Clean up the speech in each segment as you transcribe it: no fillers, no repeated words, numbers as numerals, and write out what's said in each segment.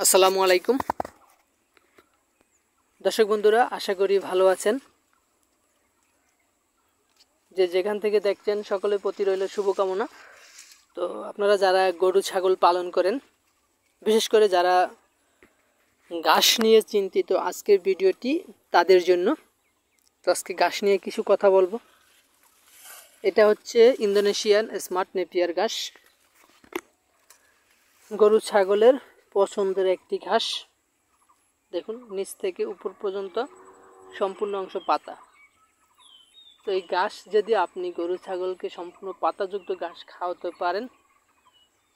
আসসালামু আলাইকুম দর্শক বন্ধুরা, আশা করি ভালো আছেন। যেখান থেকে দেখছেন সকলের প্রতি রইল শুভকামনা। তো আপনারা যারা গরু ছাগল পালন করেন, বিশেষ করে যারা ঘাস নিয়ে চিন্তিত, আজকের ভিডিওটি তাদের জন্য। তো আজকে ঘাস নিয়ে কিছু কথা বলবো। এটা হচ্ছে ইন্দোনেশিয়ান স্মার্ট নেপিয়ার ঘাস। গরু ছাগলের পছন্দের একটি ঘাস। দেখুন, নিচ থেকে উপর পর্যন্ত সম্পূর্ণ অংশ পাতা। তো এই ঘাস যদি আপনি গরু ছাগলকে সম্পূর্ণ পাতাযুক্ত ঘাস খাওয়াতে পারেন,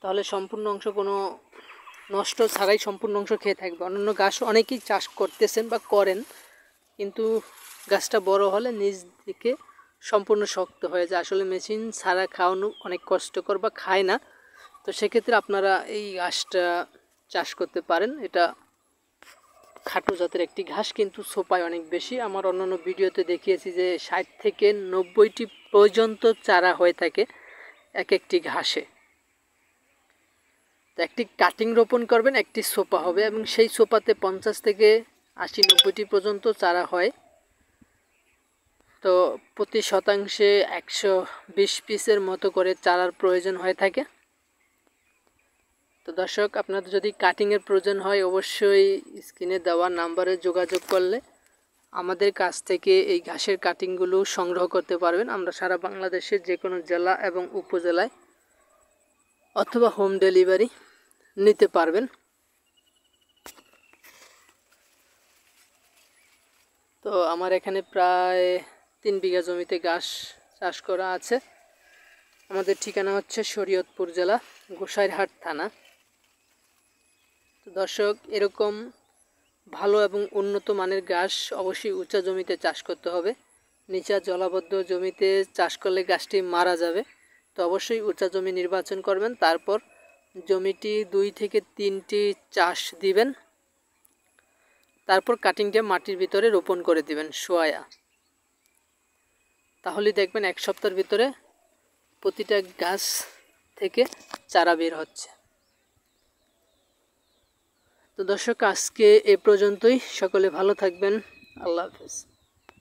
তাহলে সম্পূর্ণ অংশ কোনো নষ্ট ছাড়াই সম্পূর্ণ অংশ খেয়ে থাকবে। অন্যান্য ঘাস অনেকেই চাষ করতেছেন বা করেন, কিন্তু গাছটা বড় হলে নিচ দিকে সম্পূর্ণ শক্ত হয়ে যায়। আসলে মেশিন ছাড়া খাওয়ানো অনেক কষ্টকর বা খায় না। তো সেক্ষেত্রে আপনারা এই ঘাসটা চাষ করতে পারেন। এটা খাটো জাতের একটি ঘাস, কিন্তু সোপায় অনেক বেশি। আমার অন্যান্য ভিডিওতে দেখিয়েছি যে 60 থেকে 90টি পর্যন্ত চারা হয়ে থাকে এক একটি ঘাসে। তো একটি কাটিং রোপণ করবেন, একটি সোপা হবে, এবং সেই সোপাতে 50 থেকে 80-90টি পর্যন্ত চারা হয়। তো প্রতি শতাংশে 120 পিসের মতো করে চারার প্রয়োজন হয়ে থাকে। তো দর্শক, আপনাদের যদি কাটিংয়ের প্রয়োজন হয়, অবশ্যই স্ক্রিনে দেওয়া নাম্বারে যোগাযোগ করলে আমাদের কাছ থেকে এই ঘাসের কাটিংগুলো সংগ্রহ করতে পারবেন। আমরা সারা বাংলাদেশের যে কোনো জেলা এবং উপজেলায় অথবা হোম ডেলিভারি নিতে পারবেন। তো আমার এখানে প্রায় 3 বিঘা জমিতে ঘাস চাষ করা আছে। আমাদের ঠিকানা হচ্ছে শরীয়তপুর জেলা, গোসাইরহাট থানা। তো দর্শক, এরকম ভালো এবং উন্নত মানের ঘাস অবশ্যই উঁচা জমিতে চাষ করতে হবে। নিচা জলাবদ্ধ জমিতে চাষ করলে ঘাসটি মারা যাবে। তো অবশ্যই উঁচা জমি নির্বাচন করবেন। তারপর জমিটি 2 থেকে 3টি চাষ দিবেন। তারপর কাটিংটা মাটির ভিতরে রোপণ করে দিবেন শোয়া। তাহলে দেখবেন 1 সপ্তাহের ভিতরে প্রতিটা গাছ থেকে চারা বের হচ্ছে। তো দর্শক, আজকে এ পর্যন্তই। সকলে ভালো থাকবেন। আল্লাহ হাফেজ।